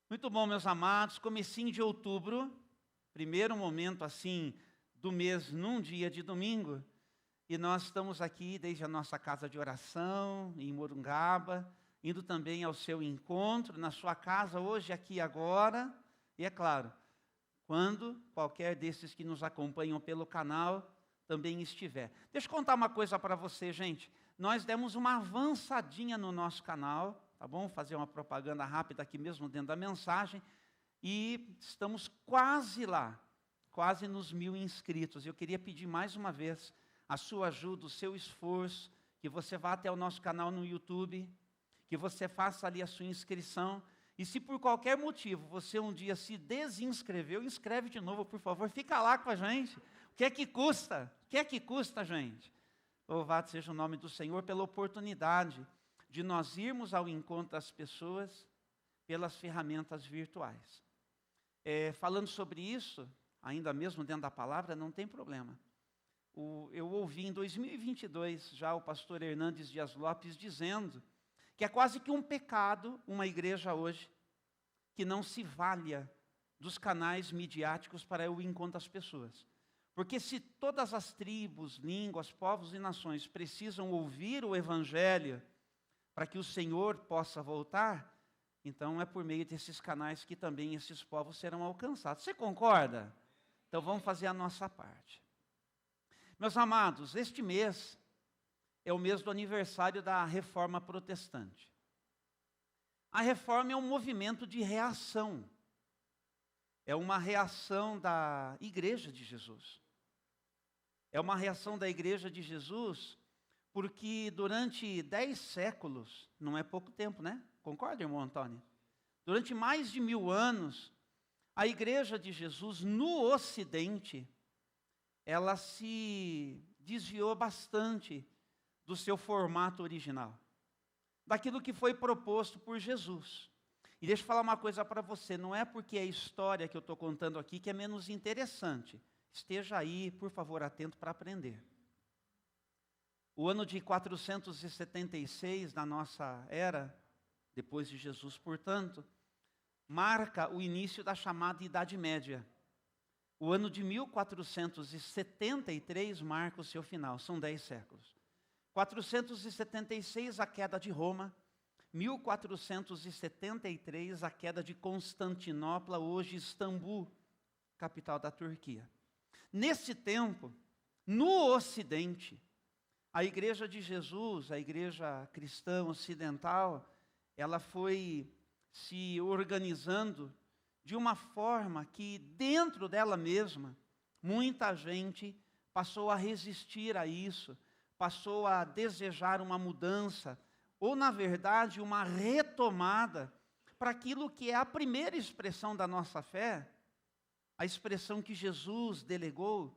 Muito bom, meus amados, comecinho de outubro, primeiro momento assim do mês num dia de domingo, e nós estamos aqui desde a nossa casa de oração em Morungaba, indo também ao seu encontro na sua casa hoje, aqui e agora, e é claro, quando qualquer desses que nos acompanham pelo canal também estiver. Deixa eu contar uma coisa para você, gente, nós demos uma avançadinha no nosso canal, tá bom? Fazer uma propaganda rápida aqui mesmo dentro da mensagem. E estamos quase lá, quase nos 1000 inscritos. Eu queria pedir mais uma vez a sua ajuda, o seu esforço, que você vá até o nosso canal no YouTube, que você faça ali a sua inscrição. E se por qualquer motivo você um dia se desinscreveu, inscreve de novo, por favor, fica lá com a gente. O que é que custa? O que é que custa, gente? Louvado seja o nome do Senhor pela oportunidade de nós irmos ao encontro das pessoas pelas ferramentas virtuais. Falando sobre isso, ainda mesmo dentro da palavra, não tem problema. Eu ouvi em 2022 já o pastor Hernandes Dias Lopes dizendo que é quase que um pecado uma igreja hoje que não se valha dos canais midiáticos para o encontro das pessoas. Porque se todas as tribos, línguas, povos e nações precisam ouvir o evangelho para que o Senhor possa voltar, então é por meio desses canais que também esses povos serão alcançados. Você concorda? Então vamos fazer a nossa parte. Meus amados, este mês é o mês do aniversário da Reforma Protestante. A Reforma é um movimento de reação. É uma reação da Igreja de Jesus. É uma reação da Igreja de Jesus porque durante 10 séculos, não é pouco tempo, né? Concorda, irmão Antônio? Durante mais de 1000 anos, a Igreja de Jesus no Ocidente, ela se desviou bastante do seu formato original, daquilo que foi proposto por Jesus. E deixa eu falar uma coisa para você, não é porque é a história que eu estou contando aqui que é menos interessante. Esteja aí, por favor, atento para aprender. O ano de 476 da nossa era, depois de Jesus, portanto, marca o início da chamada Idade Média. O ano de 1473 marca o seu final, são 10 séculos. 476, a queda de Roma. 1473, a queda de Constantinopla, hoje Istambul, capital da Turquia. Nesse tempo, no Ocidente, a Igreja de Jesus, a Igreja cristã ocidental, ela foi se organizando de uma forma que dentro dela mesma, muita gente passou a resistir a isso, passou a desejar uma mudança, ou na verdade uma retomada para aquilo que é a primeira expressão da nossa fé, a expressão que Jesus delegou,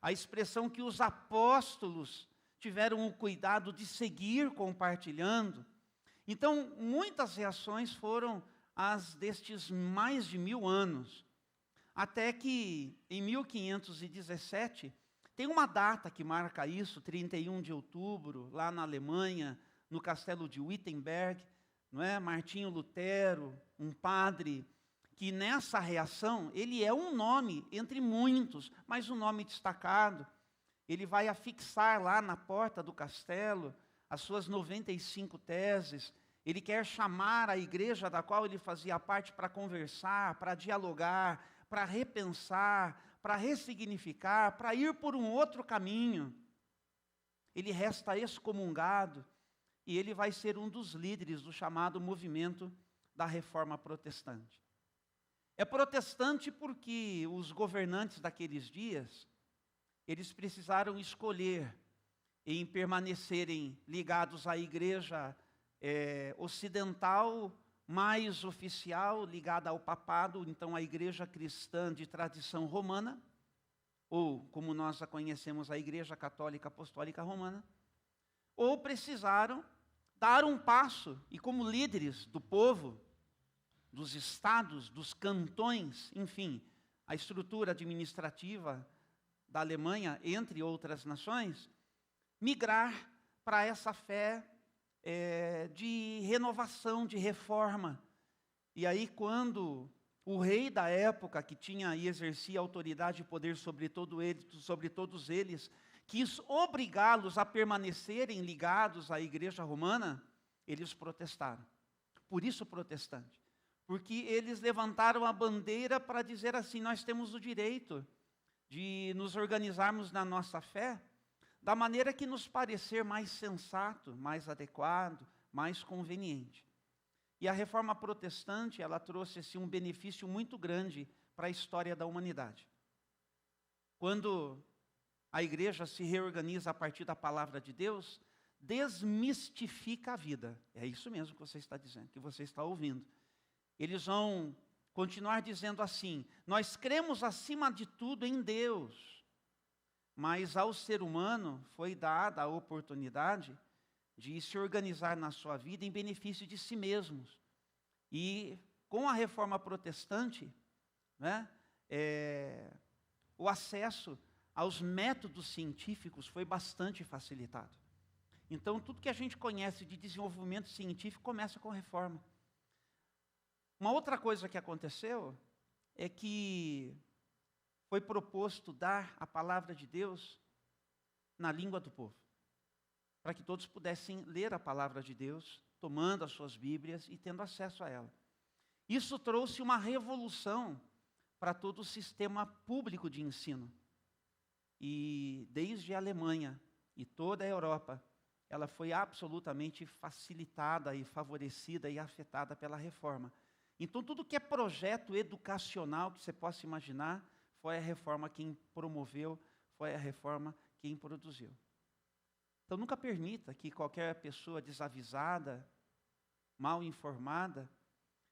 a expressão que os apóstolos tiveram o cuidado de seguir compartilhando. Então, muitas reações foram as destes mais de 1000 anos, até que em 1517, tem uma data que marca isso, 31 de outubro, lá na Alemanha, no castelo de Wittenberg, não é? Martinho Lutero, um padre, que nessa reação, ele é um nome entre muitos, mas um nome destacado. Ele vai afixar lá na porta do castelo as suas 95 teses. Ele quer chamar a igreja da qual ele fazia parte para conversar, para dialogar, para repensar, para ressignificar, para ir por um outro caminho. Ele resta excomungado e ele vai ser um dos líderes do chamado movimento da Reforma Protestante. É protestante porque os governantes daqueles dias, eles precisaram escolher em permanecerem ligados à igreja ocidental, mais oficial, ligada ao papado, então a igreja cristã de tradição romana, ou como nós a conhecemos, a igreja católica apostólica romana, ou precisaram dar um passo, e como líderes do povo, dos estados, dos cantões, enfim, a estrutura administrativa da Alemanha, entre outras nações, migrar para essa fé de renovação, de reforma. E aí, quando o rei da época, que tinha e exercia autoridade e poder sobre todos eles, quis obrigá-los a permanecerem ligados à igreja romana, eles protestaram. Por isso protestante. Porque eles levantaram a bandeira para dizer assim: nós temos o direito de nos organizarmos na nossa fé da maneira que nos parecer mais sensato, mais adequado, mais conveniente. E a reforma protestante, ela trouxe assim, um benefício muito grande para a história da humanidade. Quando a igreja se reorganiza a partir da palavra de Deus, desmistifica a vida. É isso mesmo que você está dizendo, que você está ouvindo. Eles vão continuar dizendo assim: nós cremos acima de tudo em Deus, mas ao ser humano foi dada a oportunidade de se organizar na sua vida em benefício de si mesmos. E com a reforma protestante, né, o acesso aos métodos científicos foi bastante facilitado. Então, tudo que a gente conhece de desenvolvimento científico começa com a reforma. Uma outra coisa que aconteceu é que foi proposto dar a palavra de Deus na língua do povo, para que todos pudessem ler a palavra de Deus, tomando as suas Bíblias e tendo acesso a ela. Isso trouxe uma revolução para todo o sistema público de ensino. E desde a Alemanha e toda a Europa, ela foi absolutamente facilitada e favorecida e afetada pela reforma. Então, tudo que é projeto educacional que você possa imaginar, foi a reforma quem promoveu, foi a reforma quem produziu. Então, nunca permita que qualquer pessoa desavisada, mal informada,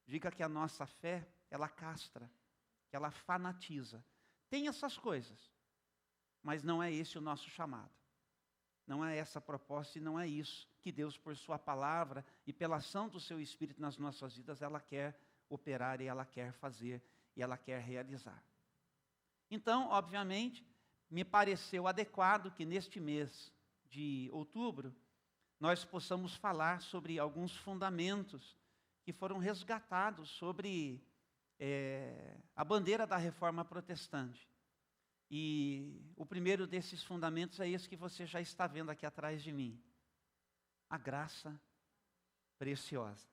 diga que a nossa fé, ela castra, que ela fanatiza. Tem essas coisas, mas não é esse o nosso chamado. Não é essa a proposta e não é isso que Deus, por sua palavra e pela ação do seu Espírito nas nossas vidas, ela quer operar e ela quer fazer e ela quer realizar. Então, obviamente, me pareceu adequado que neste mês de outubro, nós possamos falar sobre alguns fundamentos que foram resgatados sobre a bandeira da reforma protestante. E o primeiro desses fundamentos é esse que você já está vendo aqui atrás de mim: a graça preciosa.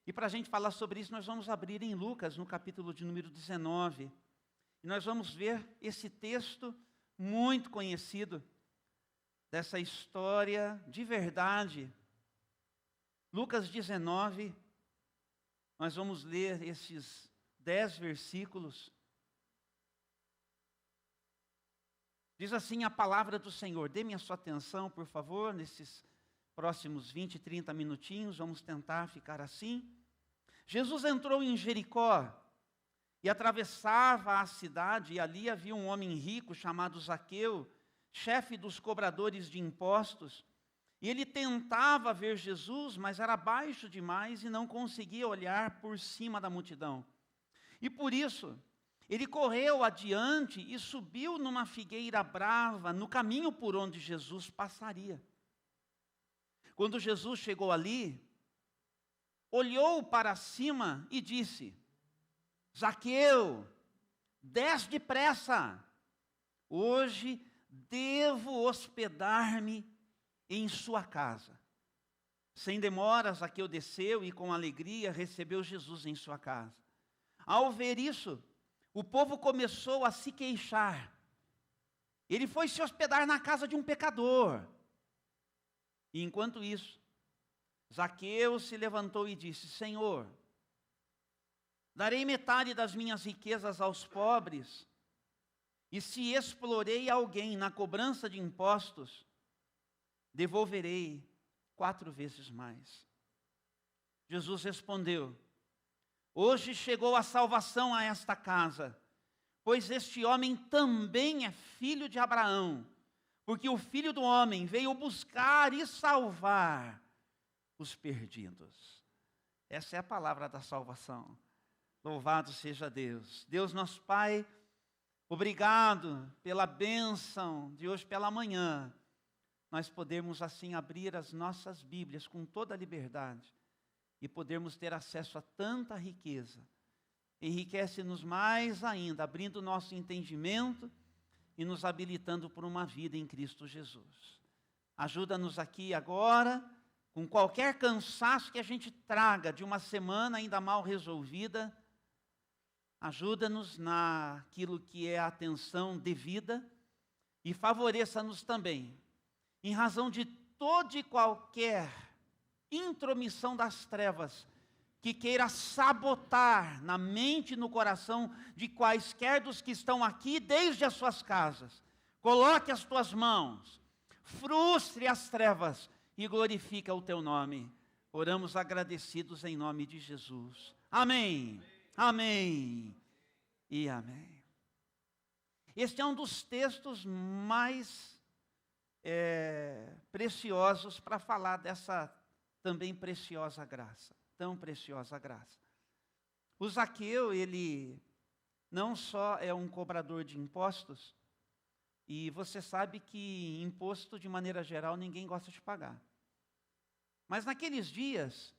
E para a gente falar sobre isso, nós vamos abrir em Lucas, no capítulo de número 19. E nós vamos ver esse texto muito conhecido, dessa história de verdade. Lucas 19, nós vamos ler esses 10 versículos. Diz assim a palavra do Senhor. Dê-me a sua atenção, por favor, nesses próximos 20, 30 minutinhos, vamos tentar ficar assim. Jesus entrou em Jericó e atravessava a cidade, e ali havia um homem rico chamado Zaqueu, chefe dos cobradores de impostos. E ele tentava ver Jesus, mas era baixo demais e não conseguia olhar por cima da multidão. E por isso, ele correu adiante e subiu numa figueira brava, no caminho por onde Jesus passaria. Quando Jesus chegou ali, olhou para cima e disse: Zaqueu, desce depressa, hoje devo hospedar-me em sua casa. Sem demora, Zaqueu desceu e com alegria recebeu Jesus em sua casa. Ao ver isso, o povo começou a se queixar. Ele foi se hospedar na casa de um pecador. E enquanto isso, Zaqueu se levantou e disse: Senhor, darei metade das minhas riquezas aos pobres, e se explorei alguém na cobrança de impostos, devolverei 4 vezes mais. Jesus respondeu: hoje chegou a salvação a esta casa, pois este homem também é filho de Abraão, porque o Filho do Homem veio buscar e salvar os perdidos. Essa é a palavra da salvação. Louvado seja Deus. Deus nosso Pai, obrigado pela bênção de hoje pela manhã. Nós podemos assim abrir as nossas Bíblias com toda a liberdade e podermos ter acesso a tanta riqueza. Enriquece-nos mais ainda, abrindo o nosso entendimento e nos habilitando por uma vida em Cristo Jesus. Ajuda-nos aqui agora, com qualquer cansaço que a gente traga de uma semana ainda mal resolvida, ajuda-nos naquilo que é a atenção devida e favoreça-nos também, em razão de toda e qualquer intromissão das trevas que queira sabotar na mente e no coração de quaisquer dos que estão aqui desde as suas casas. Coloque as tuas mãos, frustre as trevas e glorifica o teu nome. Oramos agradecidos em nome de Jesus. Amém. Amém e amém. Este é um dos textos mais preciosos para falar dessa também preciosa graça, tão preciosa graça. O Zaqueu, ele não só é um cobrador de impostos, e você sabe que imposto, de maneira geral, ninguém gosta de pagar. Mas naqueles dias,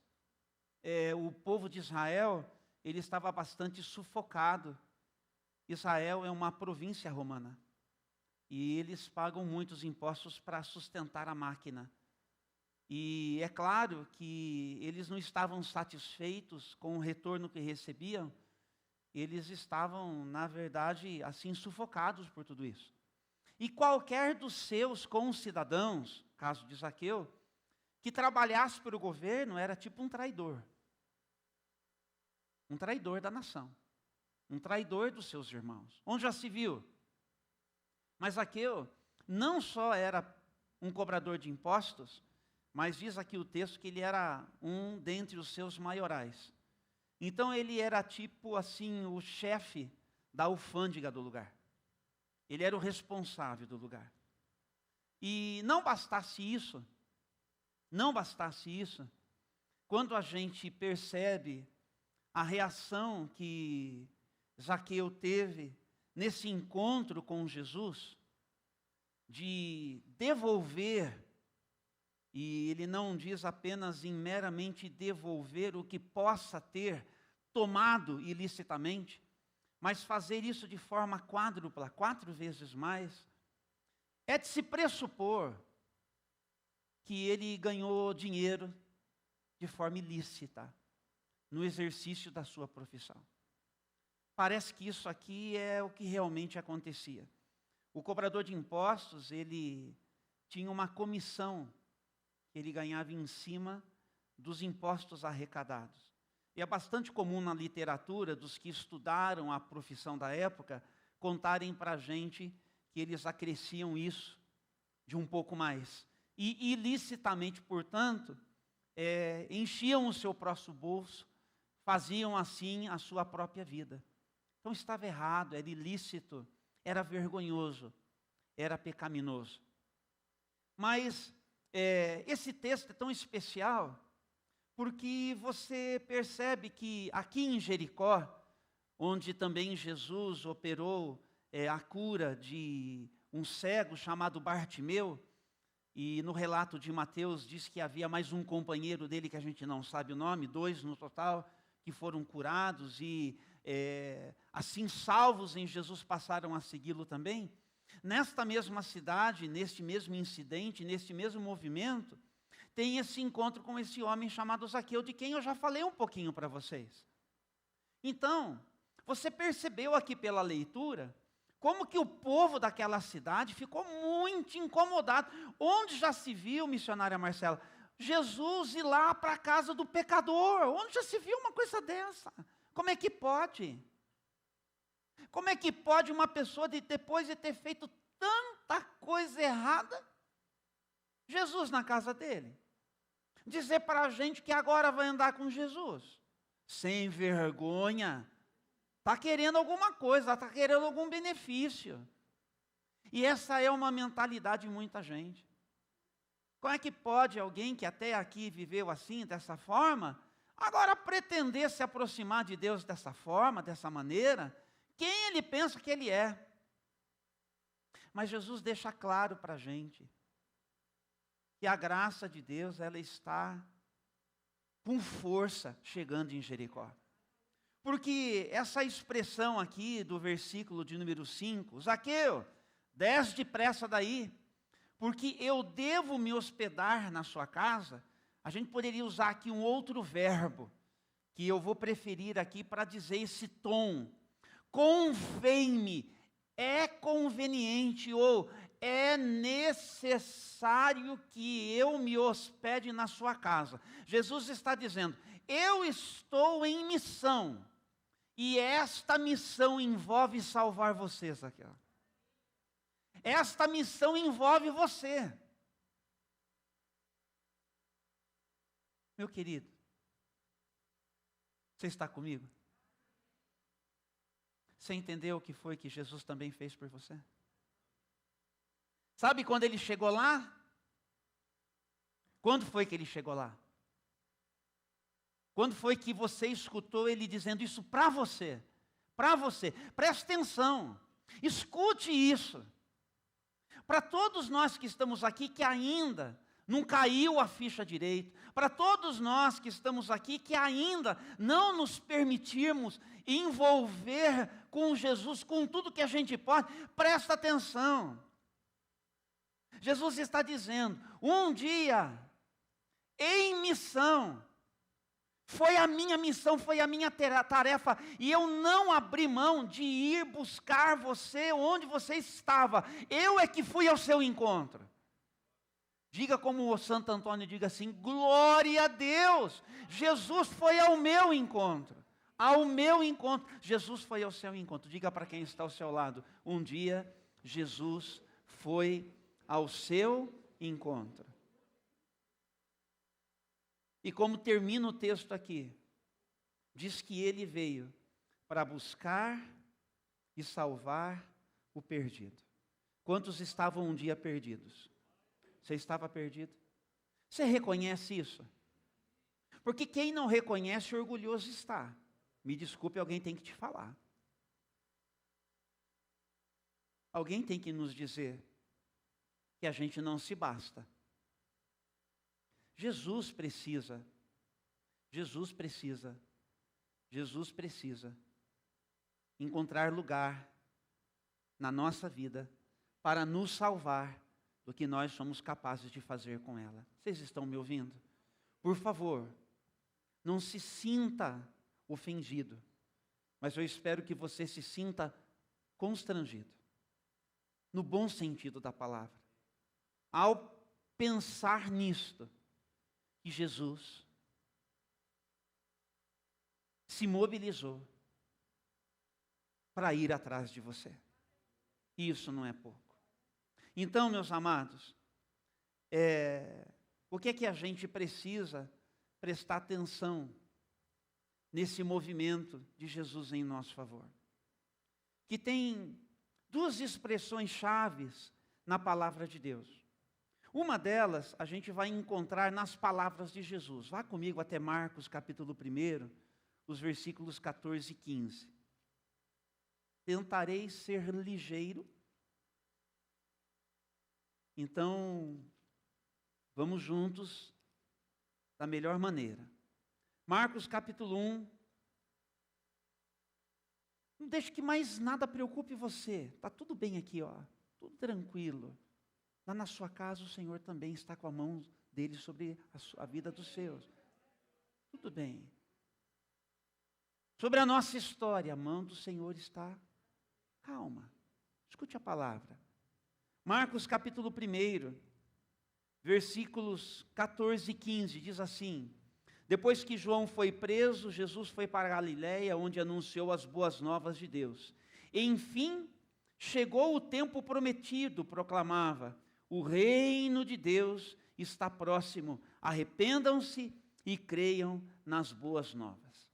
o povo de Israel, ele estava bastante sufocado. Israel é uma província romana. E eles pagam muitos impostos para sustentar a máquina. E é claro que eles não estavam satisfeitos com o retorno que recebiam. Eles estavam, na verdade, assim, sufocados por tudo isso. E qualquer dos seus concidadãos, caso de Zaqueu, que trabalhasse para o governo, era tipo um traidor. Um traidor da nação. Um traidor dos seus irmãos. Onde já se viu? Mas Zaqueu não só era um cobrador de impostos, mas diz aqui o texto que ele era um dentre os seus maiorais. Então ele era tipo assim, o chefe da alfândega do lugar. Ele era o responsável do lugar. E não bastasse isso, quando a gente percebe a reação que Zaqueu teve nesse encontro com Jesus, de devolver, e ele não diz apenas em meramente devolver o que possa ter tomado ilicitamente, mas fazer isso de forma quádrupla, 4 vezes mais, é de se pressupor que ele ganhou dinheiro de forma ilícita, no exercício da sua profissão. Parece que isso aqui é o que realmente acontecia. O cobrador de impostos, ele tinha uma comissão que ele ganhava em cima dos impostos arrecadados. E é bastante comum na literatura, dos que estudaram a profissão da época, contarem para a gente que eles acresciam isso de um pouco mais. E ilicitamente, portanto, enchiam o seu próprio bolso, faziam assim a sua própria vida. Então estava errado, era ilícito, era vergonhoso, era pecaminoso. Mas esse texto é tão especial, porque você percebe que aqui em Jericó, onde também Jesus operou a cura de um cego chamado Bartimeu, e no relato de Mateus diz que havia mais um companheiro dele que a gente não sabe o nome, 2 no total, que foram curados e assim salvos em Jesus passaram a segui-lo também. Nesta mesma cidade, neste mesmo incidente, neste mesmo movimento, tem esse encontro com esse homem chamado Zaqueu, de quem eu já falei um pouquinho para vocês. Então, você percebeu aqui pela leitura, como que o povo daquela cidade ficou muito incomodado. Onde já se viu, missionária Marcela, Jesus ir lá para a casa do pecador? Onde já se viu uma coisa dessa? Como é que pode? Como é que pode uma pessoa, depois de ter feito tanta coisa errada, Jesus na casa dele, dizer para a gente que agora vai andar com Jesus? Sem vergonha. Está querendo alguma coisa, está querendo algum benefício. E essa é uma mentalidade de muita gente. Como é que pode alguém que até aqui viveu assim, dessa forma, agora pretender se aproximar de Deus dessa forma, dessa maneira? Quem ele pensa que ele é? Mas Jesus deixa claro para a gente que a graça de Deus, ela está com força, chegando em Jericó. Porque essa expressão aqui do versículo de número 5, Zaqueu, desce depressa daí, porque eu devo me hospedar na sua casa. A gente poderia usar aqui um outro verbo, que eu vou preferir aqui para dizer esse tom. Convém-me, é conveniente ou é necessário que eu me hospede na sua casa. Jesus está dizendo, eu estou em missão, e esta missão envolve salvar vocês aqui. Esta missão envolve você. Meu querido, você está comigo? Você entendeu o que foi que Jesus também fez por você? Sabe quando ele chegou lá? Quando foi que ele chegou lá? Quando foi que você escutou ele dizendo isso para você? Para você. Preste atenção. Escute isso. Para todos nós que estamos aqui, que ainda não caiu a ficha direito, para todos nós que estamos aqui, que ainda não nos permitimos envolver com Jesus, com tudo que a gente pode, presta atenção. Jesus está dizendo, um dia, em missão, foi a minha missão, foi a minha tarefa, e eu não abri mão de ir buscar você onde você estava. Eu é que fui ao seu encontro. Diga como o Santo Antônio, diga assim, glória a Deus, Jesus foi ao meu encontro. Ao meu encontro, Jesus foi ao seu encontro. Diga para quem está ao seu lado, um dia Jesus foi ao seu encontro. E como termina o texto aqui, diz que ele veio para buscar e salvar o perdido. Quantos estavam um dia perdidos? Você estava perdido? Você reconhece isso? Porque quem não reconhece, orgulhoso está. Me desculpe, alguém tem que te falar. Alguém tem que nos dizer que a gente não se basta. Jesus precisa encontrar lugar na nossa vida para nos salvar do que nós somos capazes de fazer com ela. Vocês estão me ouvindo? Por favor, não se sinta ofendido, mas eu espero que você se sinta constrangido, no bom sentido da palavra, ao pensar nisto, que Jesus se mobilizou para ir atrás de você. E isso não é pouco. Então, meus amados, o que é que a gente precisa prestar atenção nesse movimento de Jesus em nosso favor? Que tem duas expressões chaves na palavra de Deus. Uma delas a gente vai encontrar nas palavras de Jesus. Vá comigo até Marcos capítulo 1, os versículos 14 e 15. Tentarei ser ligeiro. Então, vamos juntos da melhor maneira. Marcos capítulo 1. Não deixe que mais nada preocupe você. Está tudo bem aqui, ó. Tudo tranquilo. Lá na sua casa o Senhor também está com a mão dele sobre a vida dos seus. Tudo bem. Sobre a nossa história, a mão do Senhor está calma. Escute a palavra. Marcos capítulo 1, versículos 14 e 15, diz assim: depois que João foi preso, Jesus foi para a Galiléia, onde anunciou as boas novas de Deus. Enfim, chegou o tempo prometido, proclamava: o reino de Deus está próximo, arrependam-se e creiam nas boas novas.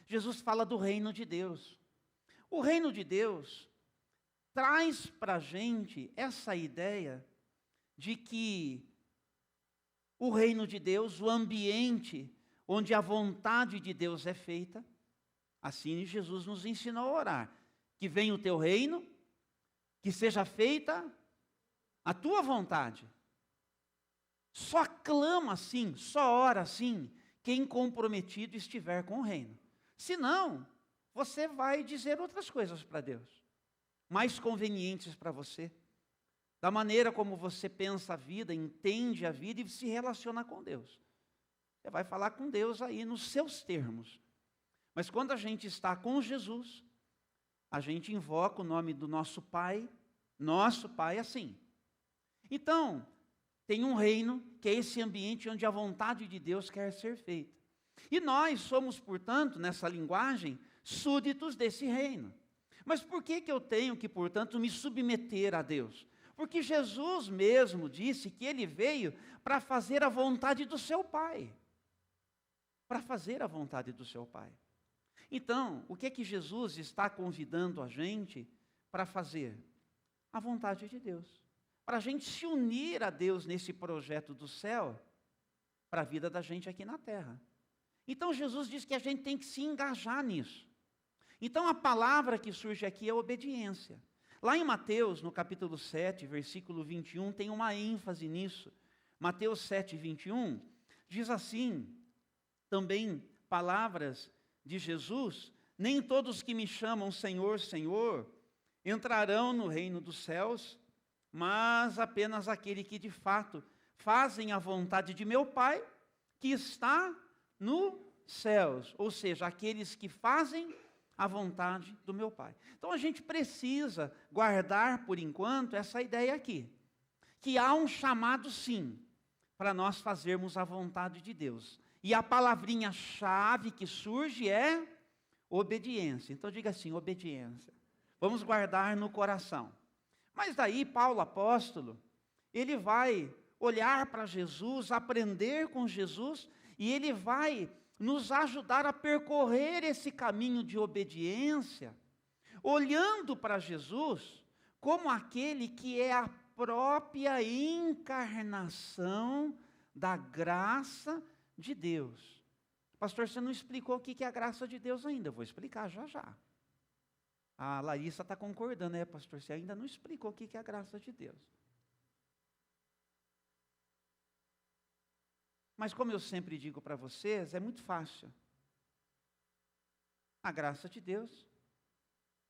Jesus fala do reino de Deus. O reino de Deus traz para a gente essa ideia de que o reino de Deus, o ambiente onde a vontade de Deus é feita, assim Jesus nos ensinou a orar: que venha o teu reino, que seja feita a tua vontade. Só clama assim, só ora assim, quem comprometido estiver com o reino. Senão, você vai dizer outras coisas para Deus, mais convenientes para você, da maneira como você pensa a vida, entende a vida e se relaciona com Deus. Você vai falar com Deus aí nos seus termos. Mas quando a gente está com Jesus, a gente invoca o nome do nosso Pai assim. Então, tem um reino que é esse ambiente onde a vontade de Deus quer ser feita. E nós somos, portanto, nessa linguagem, súditos desse reino. Mas por que eu tenho que, portanto, me submeter a Deus? Porque Jesus mesmo disse que Ele veio para fazer a vontade do seu Pai. Para fazer a vontade do seu Pai. Então, o que é que Jesus está convidando a gente para fazer? A vontade de Deus. Para a gente se unir a Deus nesse projeto do céu, para a vida da gente aqui na terra. Então, Jesus diz que a gente tem que se engajar nisso. Então, a palavra que surge aqui é obediência. Lá em Mateus, no capítulo 7, versículo 21, tem uma ênfase nisso. Mateus 7, 21, diz assim, também palavras de Jesus: nem todos que me chamam Senhor, Senhor, entrarão no reino dos céus, mas apenas aquele que de fato fazem a vontade de meu Pai, que está nos céus. Ou seja, aqueles que fazem a vontade do meu Pai. Então a gente precisa guardar por enquanto essa ideia aqui, que há um chamado sim, para nós fazermos a vontade de Deus. E a palavrinha-chave que surge é obediência. Então diga assim, obediência. Vamos guardar no coração. Mas daí Paulo apóstolo, ele vai olhar para Jesus, aprender com Jesus, e ele vai nos ajudar a percorrer esse caminho de obediência, olhando para Jesus como aquele que é a própria encarnação da graça de Deus. Pastor, você não explicou o que é a graça de Deus ainda. Eu vou explicar já já. A Larissa está concordando, pastor? Você ainda não explicou o que é a graça de Deus. Mas como eu sempre digo para vocês, é muito fácil. A graça de Deus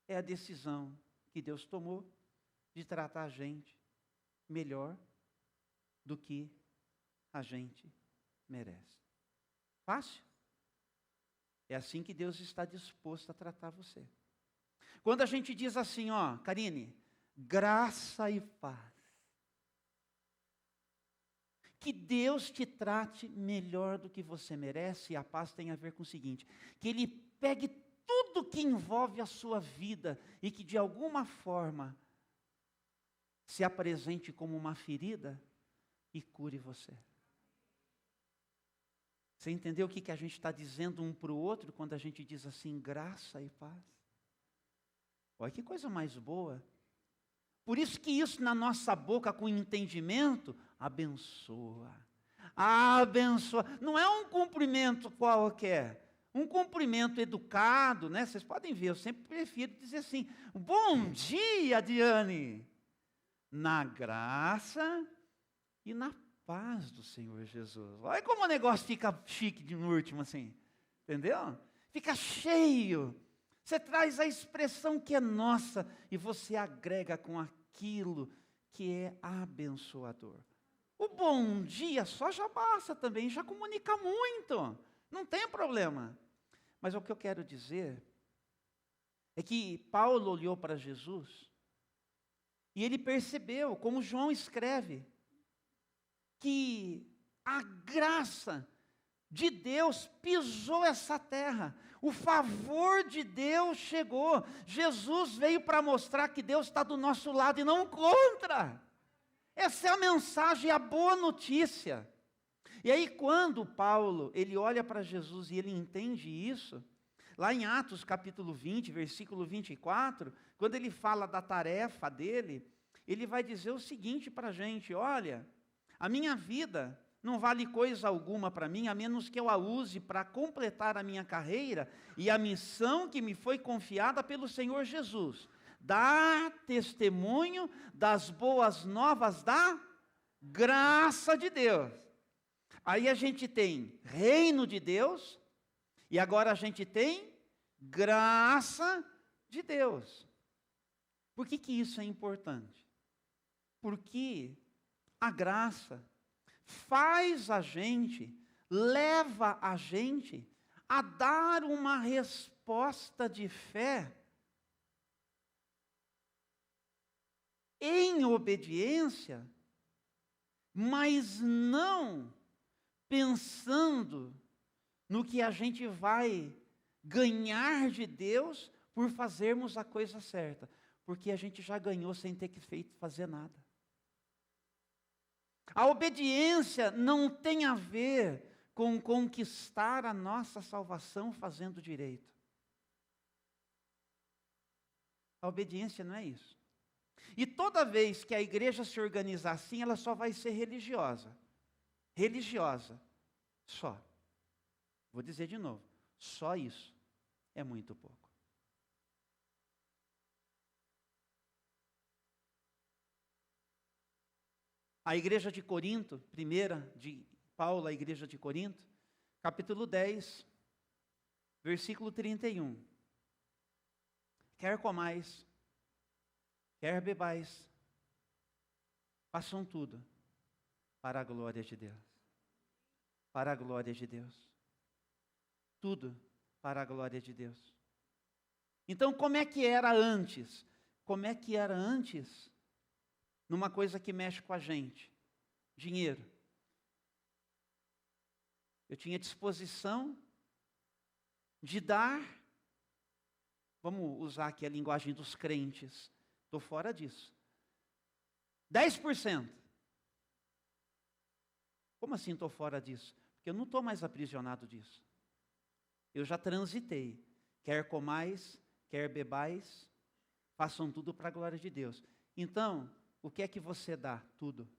é a decisão que Deus tomou de tratar a gente melhor do que a gente merece. Fácil? É assim que Deus está disposto a tratar você. Quando a gente diz assim, Karine, graça e paz. Que Deus te trate melhor do que você merece, e a paz tem a ver com o seguinte, que Ele pegue tudo que envolve a sua vida e que de alguma forma se apresente como uma ferida e cure você. Você entendeu o que a gente está dizendo um para o outro quando a gente diz assim, graça e paz? Olha que coisa mais boa. Por isso que isso na nossa boca, com entendimento, abençoa. Abençoa. Não é um cumprimento qualquer. Um cumprimento educado, né? Vocês podem ver, eu sempre prefiro dizer assim, bom dia, Diane. Na graça e na paz do Senhor Jesus. Olha como o negócio fica chique no último assim. Entendeu? Fica cheio. Você traz a expressão que é nossa e você agrega com aquilo que é abençoador. O bom dia só já basta também, já comunica muito, não tem problema. Mas o que eu quero dizer é que Paulo olhou para Jesus e ele percebeu, como João escreve, que a graça de Deus pisou essa terra. O favor de Deus chegou. Jesus veio para mostrar que Deus está do nosso lado e não contra. Essa é a mensagem, a boa notícia. E aí quando Paulo, ele olha para Jesus e ele entende isso, lá em Atos capítulo 20, versículo 24, quando ele fala da tarefa dele, ele vai dizer o seguinte para a gente, olha, a minha vida não vale coisa alguma para mim, a menos que eu a use para completar a minha carreira e a missão que me foi confiada pelo Senhor Jesus. Dar testemunho das boas novas da graça de Deus. Aí a gente tem reino de Deus, e agora a gente tem graça de Deus. Por que isso é importante? Porque a graça faz a gente, leva a gente a dar uma resposta de fé em obediência, mas não pensando no que a gente vai ganhar de Deus por fazermos a coisa certa, porque a gente já ganhou sem ter que fazer nada. A obediência não tem a ver com conquistar a nossa salvação fazendo direito. A obediência não é isso. E toda vez que a igreja se organizar assim, ela só vai ser religiosa. Religiosa. Só. Vou dizer de novo. Só isso é muito pouco. A igreja de Corinto, primeira de Paulo, a igreja de Corinto, capítulo 10, versículo 31. Quer comais, quer bebais, façam tudo para a glória de Deus. Para a glória de Deus. Tudo para a glória de Deus. Então, como é que era antes? Como é que era antes? Numa coisa que mexe com a gente. Dinheiro. Eu tinha disposição de dar, vamos usar aqui a linguagem dos crentes, estou fora disso. 10%. Como assim estou fora disso? Porque eu não estou mais aprisionado disso. Eu já transitei. Quer comais, quer bebais, façam tudo para a glória de Deus. Então, o que é que você dá? Tudo.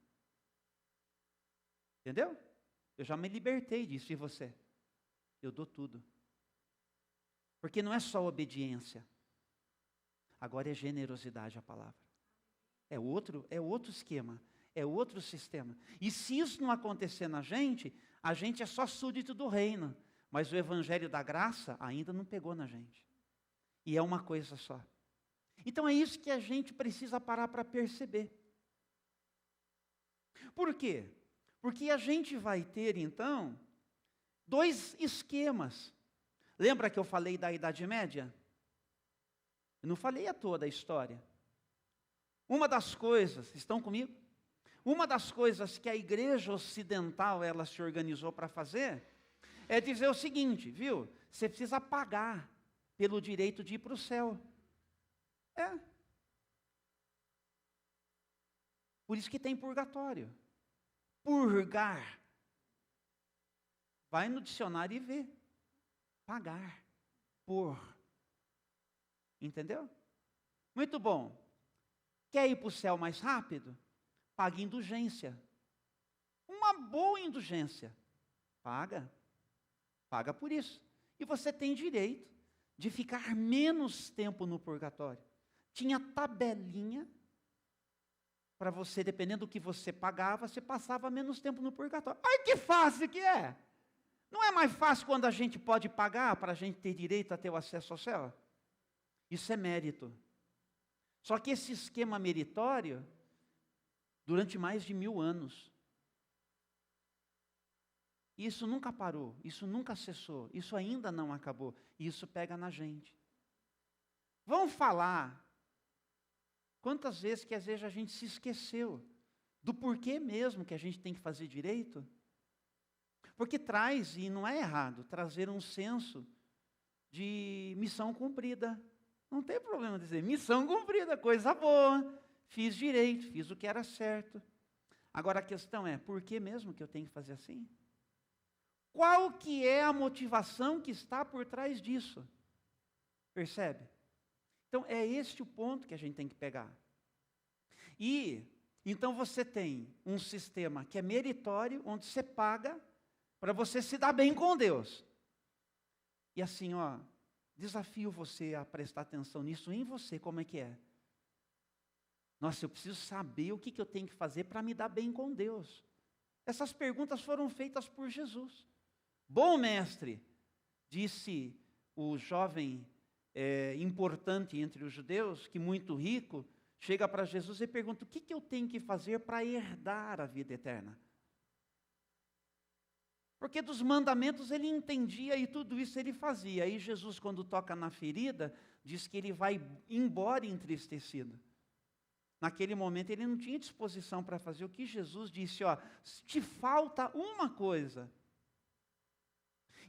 Entendeu? Eu já me libertei disso, e você? Eu dou tudo. Porque não é só obediência. Agora é generosidade a palavra. É outro esquema. É outro sistema. E se isso não acontecer na gente, a gente é só súdito do reino. Mas o evangelho da graça ainda não pegou na gente. E é uma coisa só. Então é isso que a gente precisa parar para perceber. Por quê? Porque a gente vai ter, então, dois esquemas. Lembra que eu falei da Idade Média? Eu não falei a toda a história. Uma das coisas, estão comigo? Uma das coisas que a igreja ocidental, ela se organizou para fazer, é dizer o seguinte, viu? Você precisa pagar pelo direito de ir para o céu. É. Por isso que tem purgatório. Purgar. Vai no dicionário e vê. Pagar. Por. Entendeu? Muito bom. Quer ir para o céu mais rápido? Pague indulgência. Uma boa indulgência. Paga. Paga por isso. E você tem direito de ficar menos tempo no purgatório. Tinha tabelinha para você, dependendo do que você pagava, você passava menos tempo no purgatório. Ai, que fácil que é! Não é mais fácil quando a gente pode pagar para a gente ter direito a ter o acesso ao céu? Isso é mérito. Só que esse esquema meritório, durante mais de 1000 anos, isso nunca parou, isso nunca cessou, isso ainda não acabou, e isso pega na gente. Vamos falar quantas vezes que às vezes a gente se esqueceu do porquê mesmo que a gente tem que fazer direito? Porque traz, e não é errado, trazer um senso de missão cumprida. Não tem problema dizer, missão cumprida, coisa boa, fiz direito, fiz o que era certo. Agora a questão é, por que mesmo que eu tenho que fazer assim? Qual que é a motivação que está por trás disso? Percebe? Então, é este o ponto que a gente tem que pegar. E, então você tem um sistema que é meritório, onde você paga para você se dar bem com Deus. E assim, ó, desafio você a prestar atenção nisso em você, como é que é? Nossa, eu preciso saber o que eu tenho que fazer para me dar bem com Deus. Essas perguntas foram feitas por Jesus. Bom mestre, disse o jovem importante entre os judeus, que muito rico, chega para Jesus e pergunta: o que eu tenho que fazer para herdar a vida eterna? Porque dos mandamentos ele entendia e tudo isso ele fazia. Aí Jesus, quando toca na ferida, diz que ele vai embora entristecido. Naquele momento ele não tinha disposição para fazer o que Jesus disse: ó, te falta uma coisa.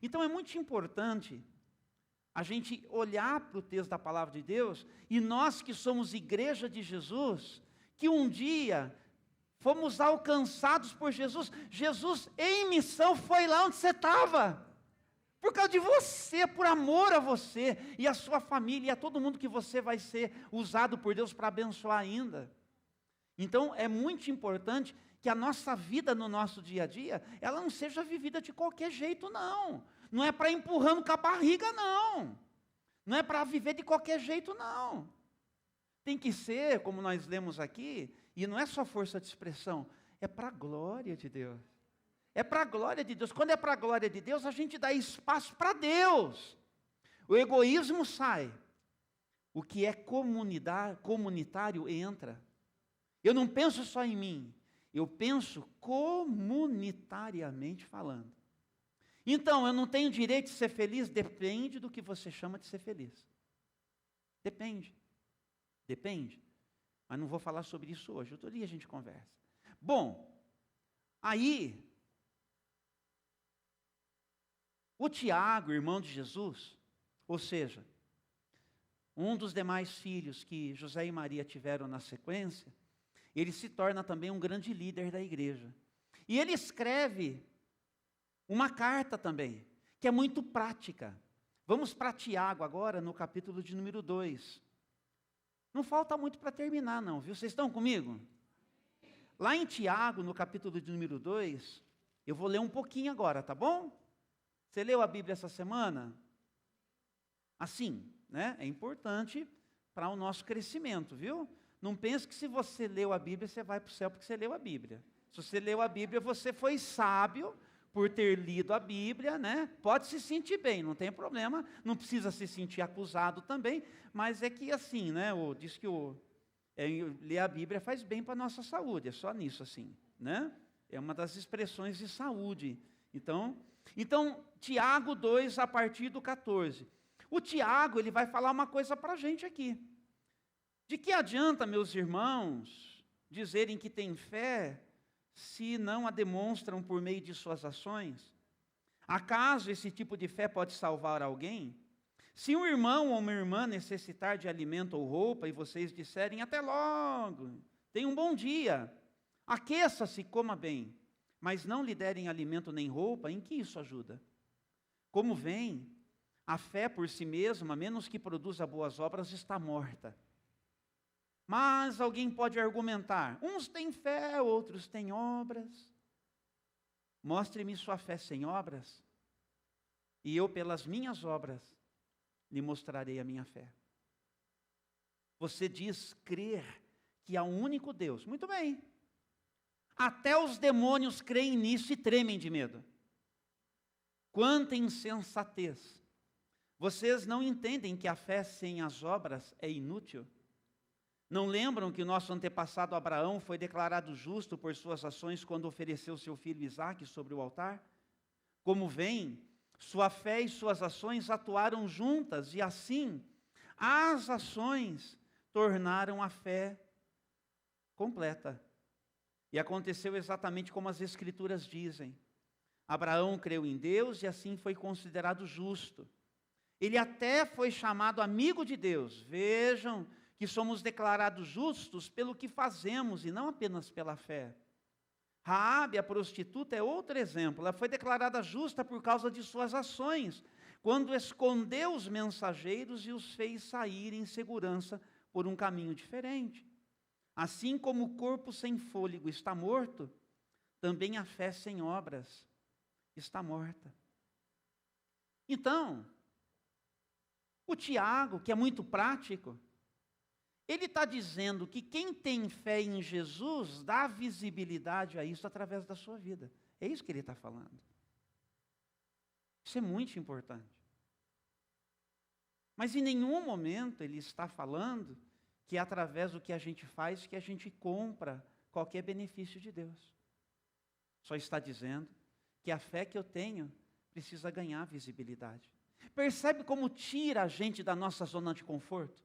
Então é muito importante a gente olhar para o texto da palavra de Deus, e nós que somos igreja de Jesus, que um dia fomos alcançados por Jesus. Jesus em missão foi lá onde você estava, por causa de você, por amor a você, e a sua família, e a todo mundo que você vai ser usado por Deus para abençoar ainda. Então é muito importante que a nossa vida no nosso dia a dia, ela não seja vivida de qualquer jeito, não. Não é para empurrando com a barriga, não. Não é para viver de qualquer jeito, não. Tem que ser, como nós lemos aqui, e não é só força de expressão, é para a glória de Deus. É para a glória de Deus. Quando é para a glória de Deus, a gente dá espaço para Deus. O egoísmo sai. O que é comunitário entra. Eu não penso só em mim, eu penso comunitariamente falando. Então, eu não tenho direito de ser feliz? Depende do que você chama de ser feliz. Depende. Mas não vou falar sobre isso hoje, outro dia a gente conversa. Bom, aí, o Tiago, irmão de Jesus, ou seja, um dos demais filhos que José e Maria tiveram na sequência, ele se torna também um grande líder da igreja. E ele escreve uma carta também, que é muito prática. Vamos para Tiago agora, no capítulo de número 2. Não falta muito para terminar não, viu? Vocês estão comigo? Lá em Tiago, no capítulo de número 2, eu vou ler um pouquinho agora, tá bom? Você leu a Bíblia essa semana? Assim, né? É importante para o nosso crescimento, viu? Não pense que se você leu a Bíblia, você vai para o céu porque você leu a Bíblia. Se você leu a Bíblia, você foi sábio por ter lido a Bíblia, né? Pode se sentir bem, não tem problema, não precisa se sentir acusado também, mas é que assim, né? Diz que ler a Bíblia faz bem para a nossa saúde, é só nisso assim, né? É uma das expressões de saúde. Então, Tiago 2, a partir do 14. O Tiago, ele vai falar uma coisa para a gente aqui. De que adianta, meus irmãos, dizerem que têm fé, se não a demonstram por meio de suas ações? Acaso esse tipo de fé pode salvar alguém? Se um irmão ou uma irmã necessitar de alimento ou roupa, e vocês disserem, até logo, tenha um bom dia, aqueça-se, coma bem, mas não lhe derem alimento nem roupa, em que isso ajuda? Como vem, a fé por si mesma, a menos que produza boas obras, está morta. Mas alguém pode argumentar, uns têm fé, outros têm obras. Mostre-me sua fé sem obras, e eu pelas minhas obras lhe mostrarei a minha fé. Você diz crer que há um único Deus. Muito bem. Até os demônios creem nisso e tremem de medo. Quanta insensatez. Vocês não entendem que a fé sem as obras é inútil? Não lembram que o nosso antepassado Abraão foi declarado justo por suas ações quando ofereceu seu filho Isaque sobre o altar? Como veem, sua fé e suas ações atuaram juntas e assim as ações tornaram a fé completa. E aconteceu exatamente como as Escrituras dizem. Abraão creu em Deus e assim foi considerado justo. Ele até foi chamado amigo de Deus. Vejam que somos declarados justos pelo que fazemos e não apenas pela fé. Raabe, a prostituta, é outro exemplo. Ela foi declarada justa por causa de suas ações, quando escondeu os mensageiros e os fez sair em segurança por um caminho diferente. Assim como o corpo sem fôlego está morto, também a fé sem obras está morta. Então, o Tiago, que é muito prático, Ele está dizendo que quem tem fé em Jesus dá visibilidade a isso através da sua vida. É isso que ele está falando. Isso é muito importante. Mas em nenhum momento ele está falando que é através do que a gente faz que a gente compra qualquer benefício de Deus. Só está dizendo que a fé que eu tenho precisa ganhar visibilidade. Percebe como tira a gente da nossa zona de conforto?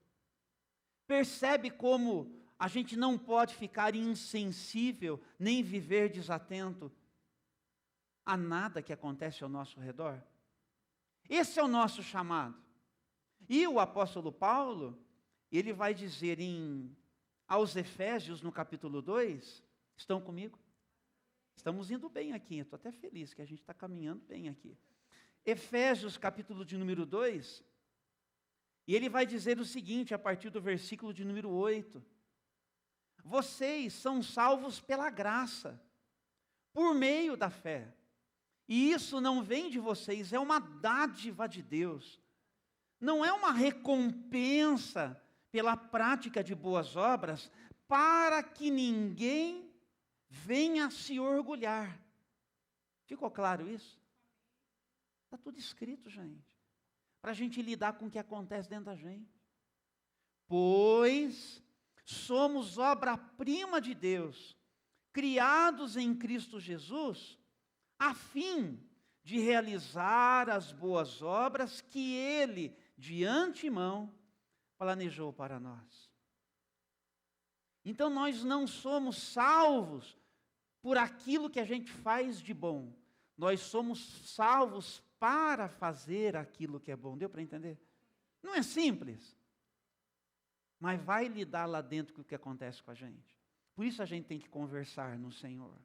Percebe como a gente não pode ficar insensível, nem viver desatento a nada que acontece ao nosso redor? Esse é o nosso chamado. E o apóstolo Paulo, ele vai dizer aos Efésios, no capítulo 2, estão comigo? Estamos indo bem aqui, eu estou até feliz que a gente está caminhando bem aqui. Efésios, capítulo de número 2, e ele vai dizer o seguinte, a partir do versículo de número 8. Vocês são salvos pela graça, por meio da fé. E isso não vem de vocês, é uma dádiva de Deus. Não é uma recompensa pela prática de boas obras, para que ninguém venha se orgulhar. Ficou claro isso? Está tudo escrito, gente. Para a gente lidar com o que acontece dentro da gente. Pois somos obra-prima de Deus, criados em Cristo Jesus, a fim de realizar as boas obras que Ele, de antemão, planejou para nós. Então nós não somos salvos por aquilo que a gente faz de bom. Nós somos salvos para fazer aquilo que é bom. Deu para entender? Não é simples. Mas vai lidar lá dentro com o que acontece com a gente. Por isso a gente tem que conversar no Senhor.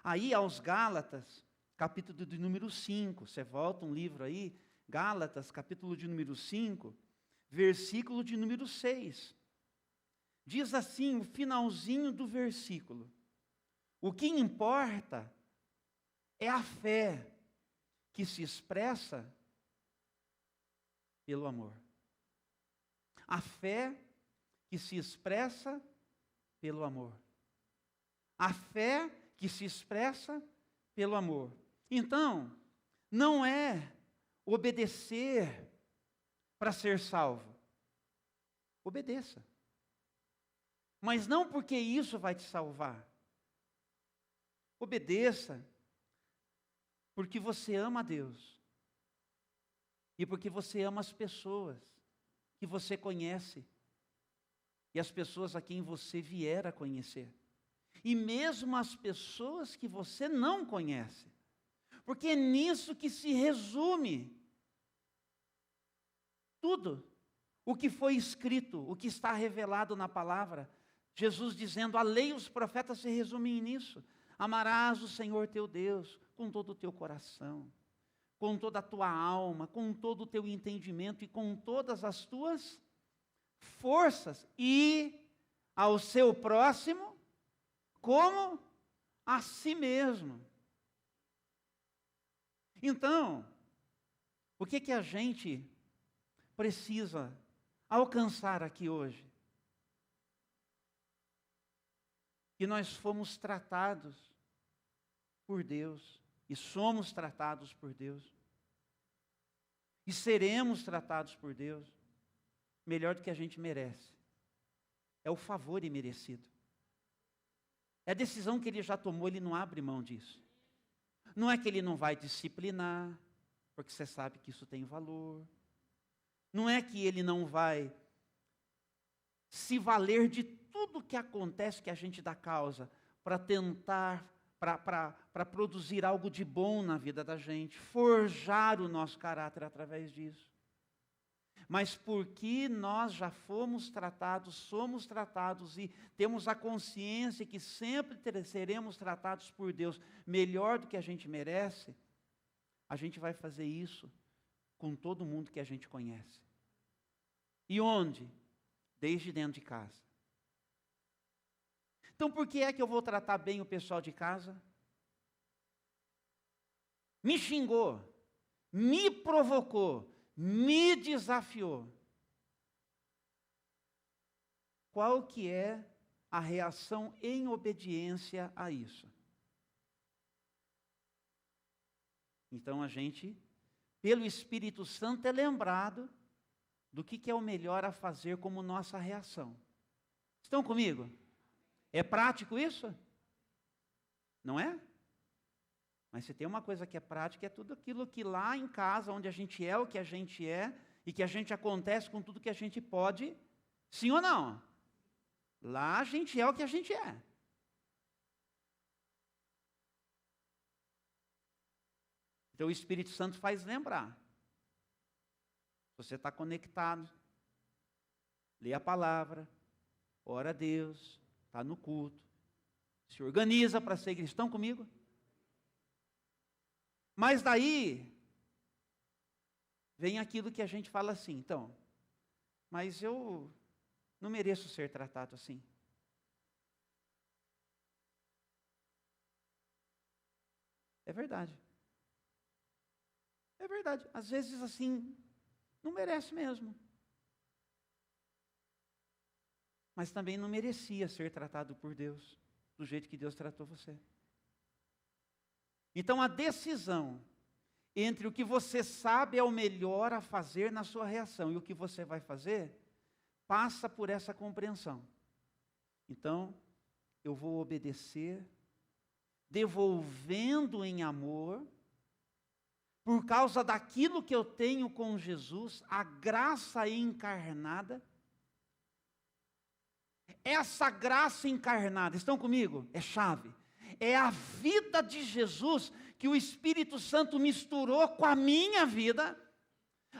Aí aos Gálatas, capítulo de número 5, você volta um livro aí, Gálatas, capítulo de número 5, versículo de número 6. Diz assim, o finalzinho do versículo: o que importa é a fé que se expressa pelo amor. A fé que se expressa pelo amor. A fé que se expressa pelo amor. Então, não é obedecer para ser salvo. Obedeça. Mas não porque isso vai te salvar. Obedeça porque você ama a Deus. E porque você ama as pessoas que você conhece. E as pessoas a quem você vier a conhecer. E mesmo as pessoas que você não conhece. Porque é nisso que se resume tudo o que foi escrito, o que está revelado na palavra. Jesus dizendo, a lei e os profetas se resumem nisso. Amarás o Senhor teu Deus com todo o teu coração, com toda a tua alma, com todo o teu entendimento e com todas as tuas forças. E ao seu próximo como a si mesmo. Então, o que a gente precisa alcançar aqui hoje? Que nós fomos tratados por Deus, e somos tratados por Deus, e seremos tratados por Deus, melhor do que a gente merece. É o favor imerecido. É a decisão que ele já tomou, ele não abre mão disso. Não é que ele não vai disciplinar, porque você sabe que isso tem valor. Não é que ele não vai se valer de tudo que acontece que a gente dá causa para tentar, para produzir algo de bom na vida da gente, forjar o nosso caráter através disso. Mas porque nós já fomos tratados, somos tratados e temos a consciência que sempre seremos tratados por Deus melhor do que a gente merece, a gente vai fazer isso com todo mundo que a gente conhece. E onde? Desde dentro de casa. Então por que é que eu vou tratar bem o pessoal de casa? Me xingou, me provocou, me desafiou. qual que é a reação em obediência a isso? Então a gente, pelo Espírito Santo, é lembrado do que é o melhor a fazer como nossa reação. Estão comigo? É prático isso? Não é? Mas se tem uma coisa que é prática, é tudo aquilo que lá em casa, onde a gente é o que a gente é, e que a gente acontece com tudo que a gente pode, sim ou não? Lá a gente é o que a gente é. Então o Espírito Santo faz lembrar. Você está conectado, lê a palavra, ora a Deus, está no culto, se organiza para ser cristão comigo. Mas daí, vem aquilo que a gente fala assim, então, mas eu não mereço ser tratado assim. É verdade. É verdade. Às vezes assim, não merece mesmo. Mas também não merecia ser tratado por Deus, do jeito que Deus tratou você. Então a decisão entre o que você sabe é o melhor a fazer na sua reação e o que você vai fazer, passa por essa compreensão. Então, eu vou obedecer, devolvendo em amor, por causa daquilo que eu tenho com Jesus, a graça encarnada. Essa graça encarnada, estão comigo? É chave. É a vida de Jesus que o Espírito Santo misturou com a minha vida.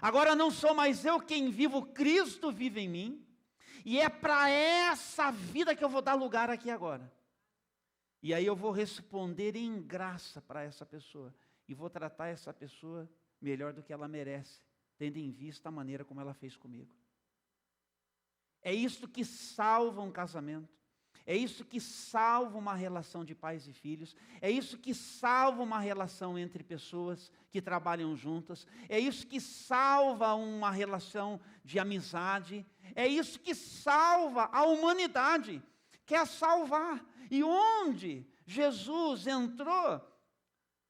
Agora não sou mais eu quem vivo, Cristo vive em mim. E é para essa vida que eu vou dar lugar aqui agora. E aí eu vou responder em graça para essa pessoa. E vou tratar essa pessoa melhor do que ela merece, tendo em vista a maneira como ela fez comigo. É isso que salva um casamento. É isso que salva uma relação de pais e filhos. É isso que salva uma relação entre pessoas que trabalham juntas. É isso que salva uma relação de amizade. É isso que salva a humanidade. Quer salvar. E onde Jesus entrou,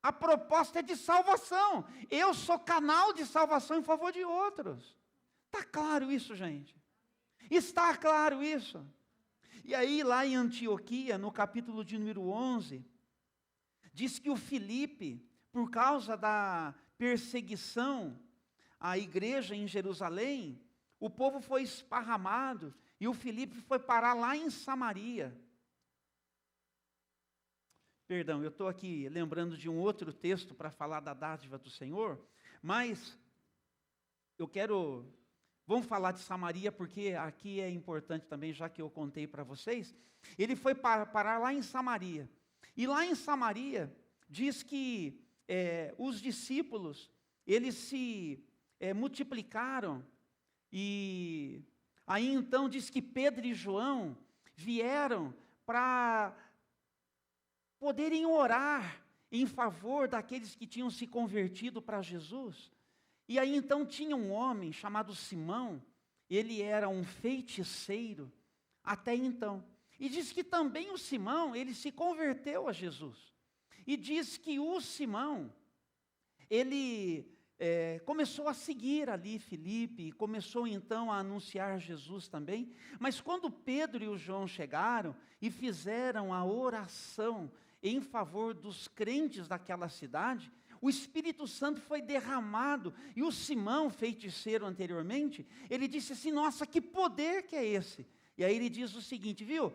a proposta é de salvação. Eu sou canal de salvação em favor de outros. Está claro isso, gente? Está claro isso? E aí, lá em Antioquia, no capítulo de número 11, diz que o Filipe, por causa da perseguição à igreja em Jerusalém, o povo foi esparramado, e o Filipe foi parar lá em Samaria. Perdão, eu estou aqui lembrando de um outro texto para falar da dádiva do Senhor, mas eu quero... Vamos falar de Samaria, porque aqui é importante também, já que eu contei para vocês. Ele foi parar lá em Samaria. E lá em Samaria, diz que os discípulos, eles se multiplicaram. E aí então diz que Pedro e João vieram para poderem orar em favor daqueles que tinham se convertido para Jesus. E aí então tinha um homem chamado Simão, ele era um feiticeiro, até então. E diz que também o Simão, ele se converteu a Jesus. E diz que o Simão, ele começou a seguir ali Filipe, e começou então a anunciar Jesus também. Mas quando Pedro e o João chegaram e fizeram a oração em favor dos crentes daquela cidade, o Espírito Santo foi derramado, e o Simão, feiticeiro anteriormente, ele disse assim, nossa, que poder que é esse? E aí ele diz o seguinte, viu,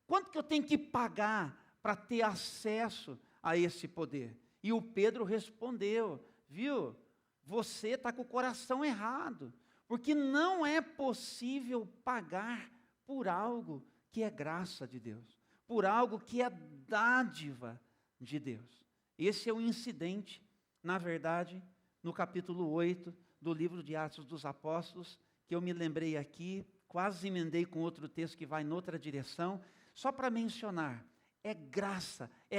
quanto que eu tenho que pagar para ter acesso a esse poder? E o Pedro respondeu, viu, você está com o coração errado, porque não é possível pagar por algo que é graça de Deus, por algo que é dádiva de Deus. Esse é o incidente, na verdade, no capítulo 8 do livro de Atos dos Apóstolos, que eu me lembrei aqui, quase emendei com outro texto que vai noutra direção, só para mencionar, é graça e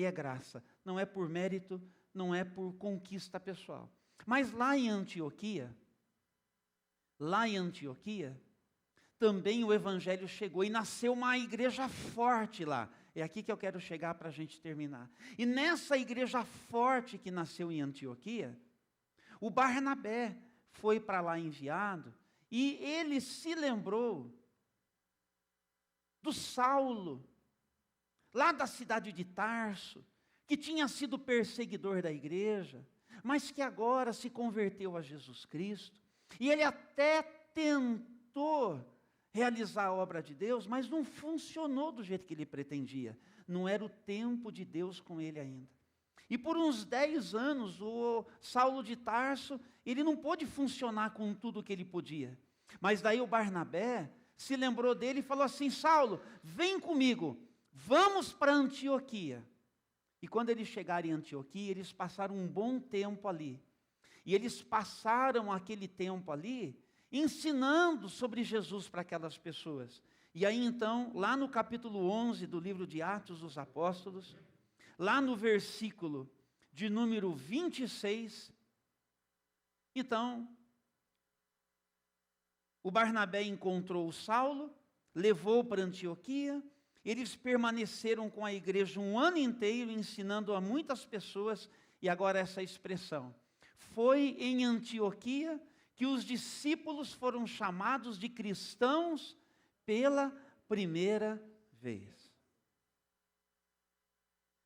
é graça, não é por mérito, não é por conquista pessoal. Mas lá em Antioquia, também o evangelho chegou e nasceu uma igreja forte lá. É aqui que eu quero chegar para a gente terminar. E nessa igreja forte que nasceu em Antioquia, o Barnabé foi para lá enviado e ele se lembrou do Saulo, lá da cidade de Tarso, que tinha sido perseguidor da igreja, mas que agora se converteu a Jesus Cristo. E ele até tentou realizar a obra de Deus, mas não funcionou do jeito que ele pretendia. Não era o tempo de Deus com ele ainda. E por uns 10 anos, o Saulo de Tarso, ele não pôde funcionar com tudo o que ele podia. Mas daí o Barnabé se lembrou dele e falou assim: Saulo, vem comigo, vamos para Antioquia. E quando eles chegaram em Antioquia, eles passaram um bom tempo ali. E eles passaram aquele tempo ali ensinando sobre Jesus para aquelas pessoas. E aí então, lá no capítulo 11 do livro de Atos dos Apóstolos, lá no versículo de número 26, então, o Barnabé encontrou o Saulo, levou para Antioquia, eles permaneceram com a igreja um ano inteiro, ensinando a muitas pessoas, e agora essa expressão: foi em Antioquia que os discípulos foram chamados de cristãos pela primeira vez.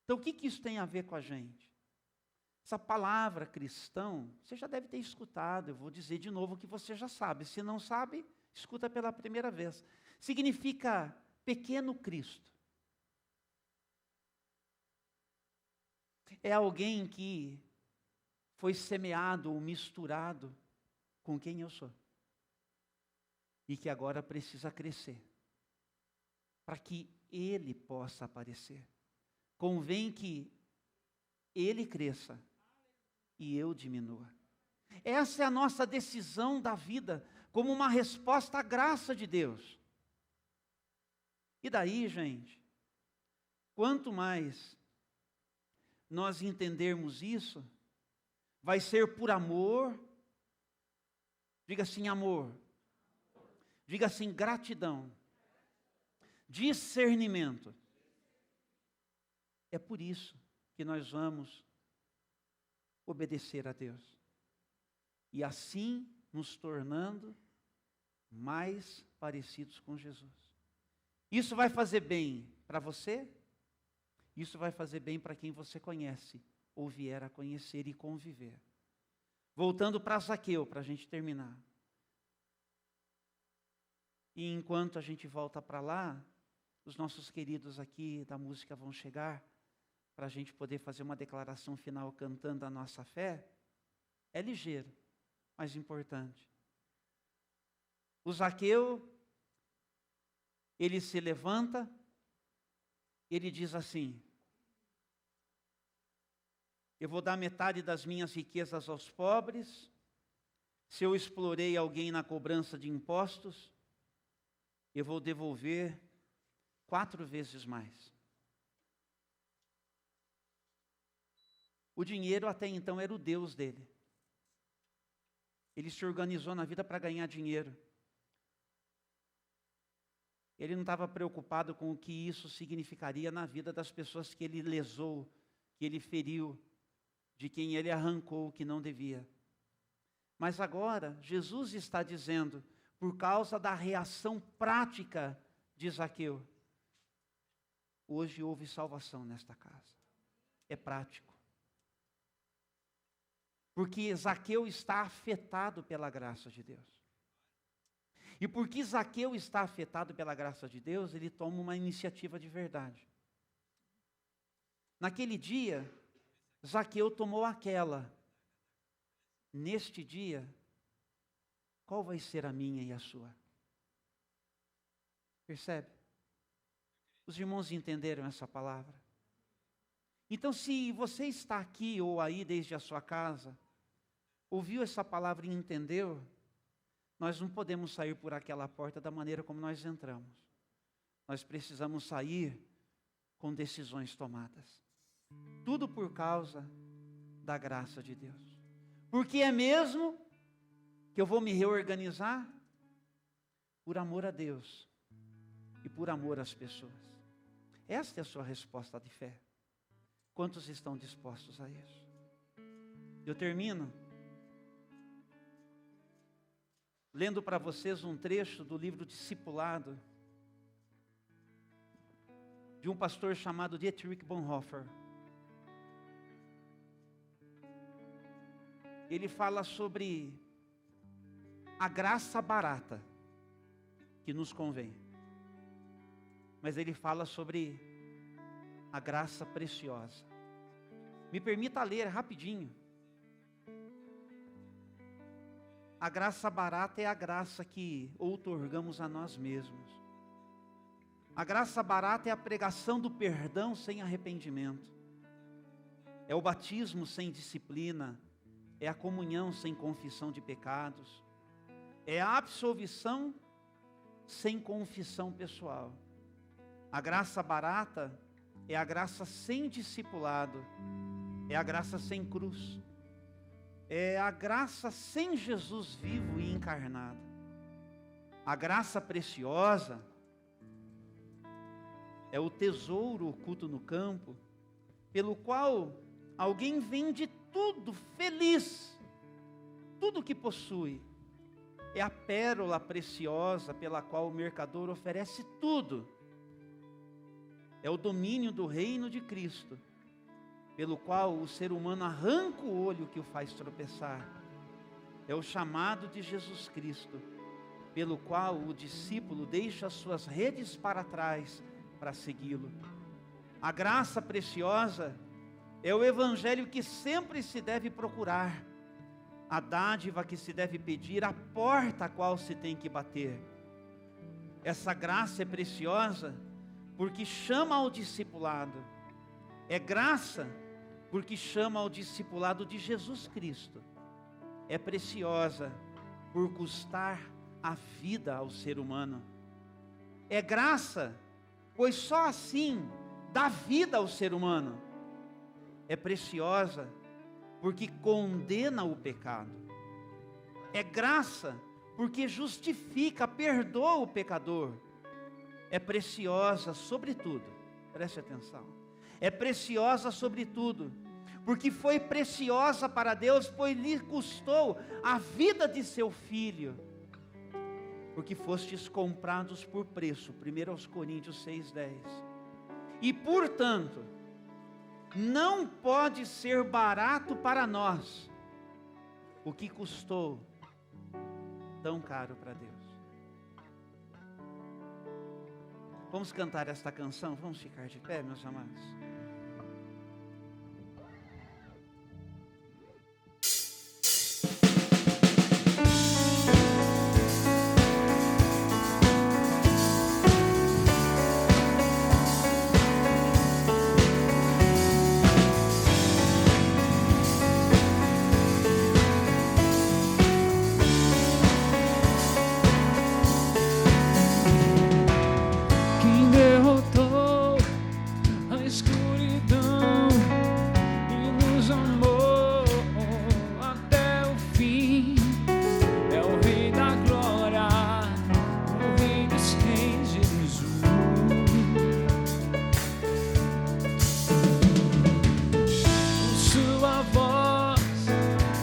Então, o que isso tem a ver com a gente? Essa palavra cristão, você já deve ter escutado, eu vou dizer de novo que você já sabe. Se não sabe, escuta pela primeira vez. Significa pequeno Cristo. É alguém que foi semeado ou misturado com quem eu sou. E que agora precisa crescer, para que ele possa aparecer. Convém que ele cresça e eu diminua. Essa é a nossa decisão da vida, como uma resposta à graça de Deus. E daí, gente, quanto mais nós entendermos isso, vai ser por amor, diga assim, amor, diga assim, gratidão, discernimento. É por isso que nós vamos obedecer a Deus. E assim nos tornando mais parecidos com Jesus. Isso vai fazer bem para você, isso vai fazer bem para quem você conhece, ou vier a conhecer e conviver. Voltando para Zaqueu, para a gente terminar. E enquanto a gente volta para lá, os nossos queridos aqui da música vão chegar, para a gente poder fazer uma declaração final cantando a nossa fé. É ligeiro, mas importante. O Zaqueu, ele se levanta, ele diz assim: eu vou dar metade das minhas riquezas aos pobres, se eu explorei alguém na cobrança de impostos, eu vou devolver 4 vezes mais. O dinheiro até então era o Deus dele. Ele se organizou na vida para ganhar dinheiro. Ele não estava preocupado com o que isso significaria na vida das pessoas que ele lesou, que ele feriu, de quem ele arrancou o que não devia. Mas agora, Jesus está dizendo, por causa da reação prática de Zaqueu, hoje houve salvação nesta casa. É prático. Porque Zaqueu está afetado pela graça de Deus. E porque Zaqueu está afetado pela graça de Deus, ele toma uma iniciativa de verdade. Naquele dia, Zaqueu tomou aquela. Neste dia, qual vai ser a minha e a sua? Percebe? Os irmãos entenderam essa palavra? Então, se você está aqui ou aí desde a sua casa, ouviu essa palavra e entendeu, nós não podemos sair por aquela porta da maneira como nós entramos. Nós precisamos sair com decisões tomadas. Tudo por causa da graça de Deus. Porque é mesmo que eu vou me reorganizar? por amor a Deus e por amor às pessoas. Esta é a sua resposta de fé. Quantos estão dispostos a isso? Eu termino lendo para vocês um trecho do livro Discipulado, de um pastor chamado Dietrich Bonhoeffer. Ele fala sobre a graça barata que nos convém. Mas ele fala sobre a graça preciosa. Me permita ler rapidinho. A graça barata é a graça que outorgamos a nós mesmos. A graça barata é a pregação do perdão sem arrependimento. É o batismo sem disciplina. É a comunhão sem confissão de pecados. É a absolvição sem confissão pessoal. A graça barata é a graça sem discipulado. É a graça sem cruz. É a graça sem Jesus vivo e encarnado. A graça preciosa é o tesouro oculto no campo, pelo qual alguém vende tudo feliz, tudo que possui. É a pérola preciosa pela qual o mercador oferece tudo. É o domínio do reino de Cristo, pelo qual o ser humano arranca o olho que o faz tropeçar. É o chamado de Jesus Cristo, pelo qual o discípulo deixa as suas redes para trás para segui-lo. A graça preciosa é o evangelho que sempre se deve procurar, a dádiva que se deve pedir, a porta a qual se tem que bater. Essa graça é preciosa porque chama ao discipulado. É graça porque chama ao discipulado de Jesus Cristo. É preciosa por custar a vida ao ser humano. É graça, pois só assim dá vida ao ser humano. É preciosa porque condena o pecado. É graça porque justifica, perdoa o pecador. É preciosa sobretudo, preste atenção, é preciosa sobretudo, porque foi preciosa para Deus, pois lhe custou a vida de seu filho, porque fostes comprados por preço, 1 Coríntios 6,10, e portanto, não pode ser barato para nós, o que custou tão caro para Deus. Vamos cantar esta canção? Vamos ficar de pé, meus amados?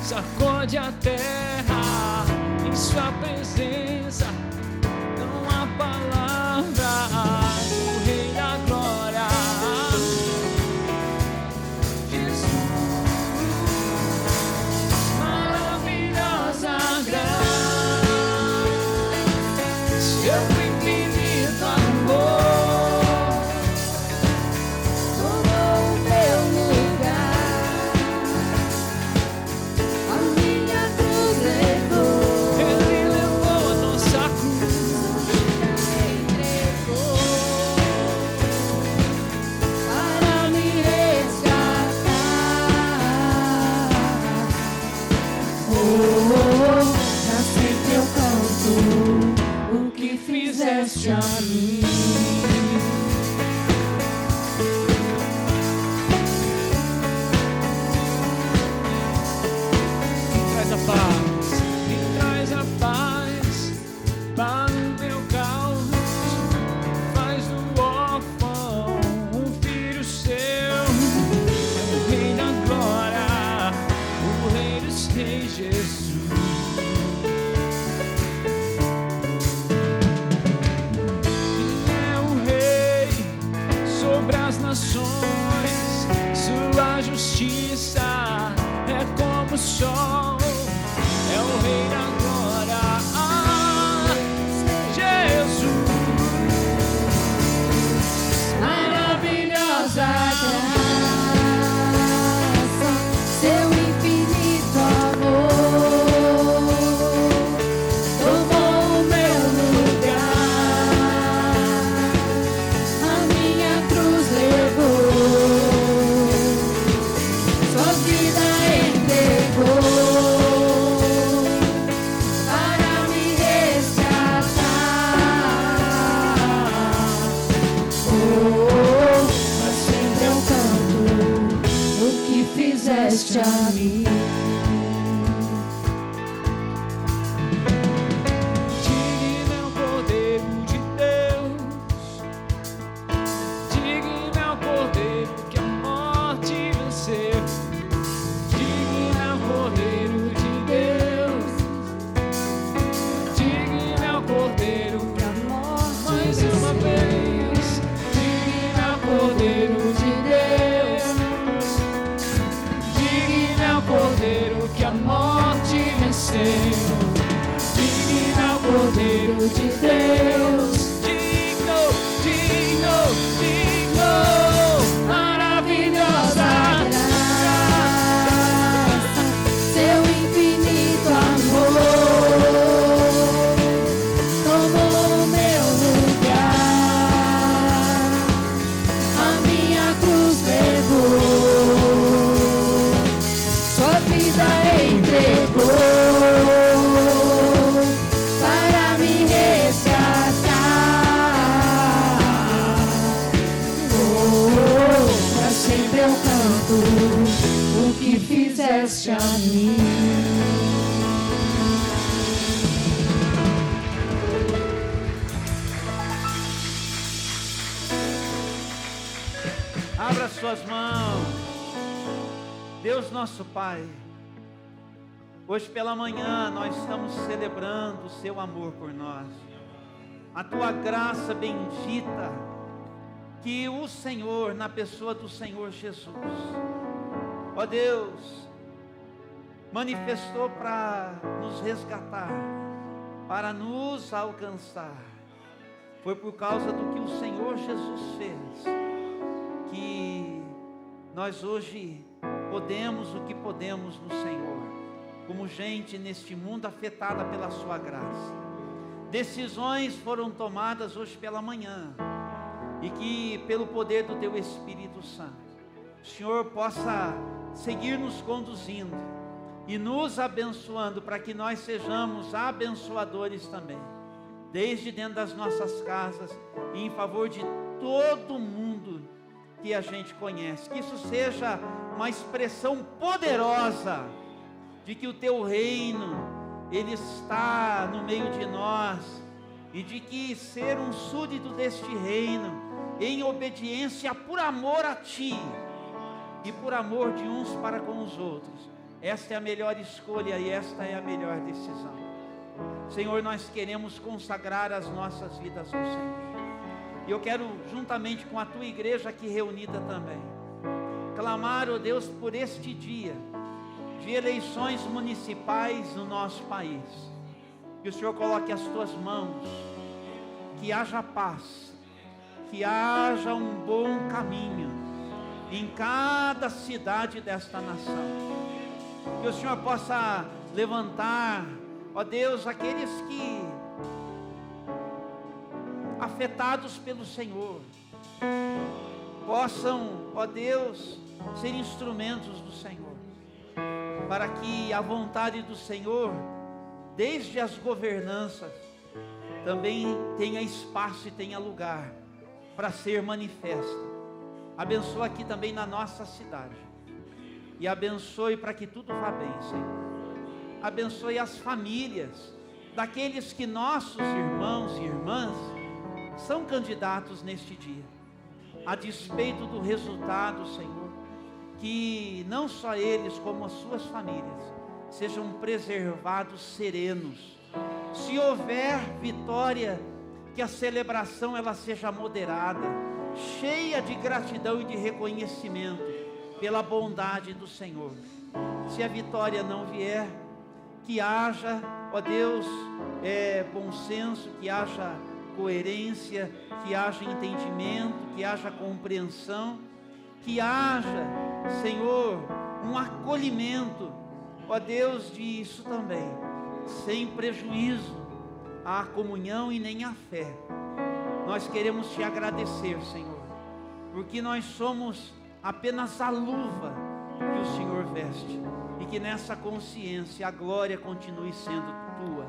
Sacode a terra, em sua presença não há palavra. O Rei da Glória, Jesus, maravilhosa graça, seu infinito amor tomou o meu lugar. A minha cruz levou, Ele levou a nossa cruz, entregou para me resgatar. Já sempre eu canto o que fizeste a mim. Me traz a paz para o meu sol, é o Rei da glória, Jesus. Maravilhosa graça, seu infinito amor tomou o meu lugar, a minha cruz levou, sua vida entregou para me resgatar. Pra sempre eu canto o que fizeste a mim. Digno é o Cordeiro de Deus, digno é o Cordeiro que a morte venceu, digno é o Cordeiro de Deus, digno é o Cordeiro que a morte mais uma vez, digno é o Cordeiro de Deus, digno é o Cordeiro que a morte venceu. Digno é o Cordeiro de Deus, digno, digno, digno, Maravilhosa graça, seu infinito amor tomou o meu lugar, a minha cruz levou, sua vida entregou para me resgatar. Pra sempre eu canto o que fizeste a mim. Abra suas mãos. Deus nosso Pai, hoje pela manhã nós estamos celebrando o seu amor por nós, a tua graça bendita, que o Senhor, na pessoa do Senhor Jesus, ó Deus, manifestou para nos resgatar, para nos alcançar. Foi por causa do que o Senhor Jesus fez que nós hoje podemos o que podemos no Senhor, como gente neste mundo afetada pela sua graça. Decisões foram tomadas hoje pela manhã, e que pelo poder do teu Espírito Santo, o Senhor possa seguir nos conduzindo e nos abençoando, para que nós sejamos abençoadores também, desde dentro das nossas casas e em favor de todo mundo que a gente conhece. Que isso seja uma expressão poderosa de que o teu reino, ele está no meio de nós, e de que ser um súdito deste reino, em obediência por amor a ti e por amor de uns para com os outros, esta é a melhor escolha e esta é a melhor decisão. Senhor, nós queremos consagrar as nossas vidas ao Senhor. E eu quero, juntamente com a tua igreja aqui reunida também, clamar, ó Deus, por este dia de eleições municipais no nosso país. Que o Senhor coloque as tuas mãos, que haja paz, que haja um bom caminho em cada cidade desta nação. Que o Senhor possa levantar, ó Deus, aqueles que, afetados pelo Senhor, possam, ó Deus, ser instrumentos do Senhor, para que a vontade do Senhor, desde as governanças, também tenha espaço e tenha lugar para ser manifesta. Abençoa aqui também na nossa cidade, e abençoe para que tudo vá bem, Senhor. Abençoe as famílias daqueles que nossos irmãos e irmãs são candidatos neste dia, a despeito do resultado, Senhor, que não só eles, como as suas famílias, sejam preservados serenos. Se houver vitória, que a celebração ela seja moderada, cheia de gratidão e de reconhecimento pela bondade do Senhor. Se a vitória não vier, que haja, ó Deus, bom senso, que haja coerência, que haja entendimento, que haja compreensão, que haja, Senhor, um acolhimento, ó Deus, disso também, sem prejuízo à comunhão e nem à fé. Nós queremos te agradecer, Senhor, porque nós somos apenas a luva que o Senhor veste, e que nessa consciência a glória continue sendo tua.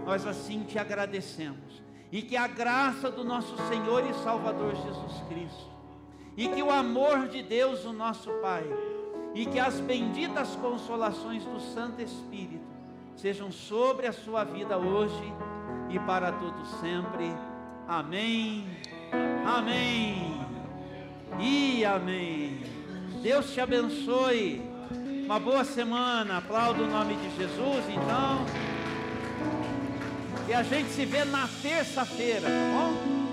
Nós assim te agradecemos, e que a graça do nosso Senhor e Salvador Jesus Cristo, e que o amor de Deus, o nosso Pai, e que as benditas consolações do Santo Espírito sejam sobre a sua vida hoje e para todos sempre. Amém, amém e amém. Deus te abençoe. Uma boa semana. Aplauda o nome de Jesus, então. E a gente se vê na terça-feira, tá bom?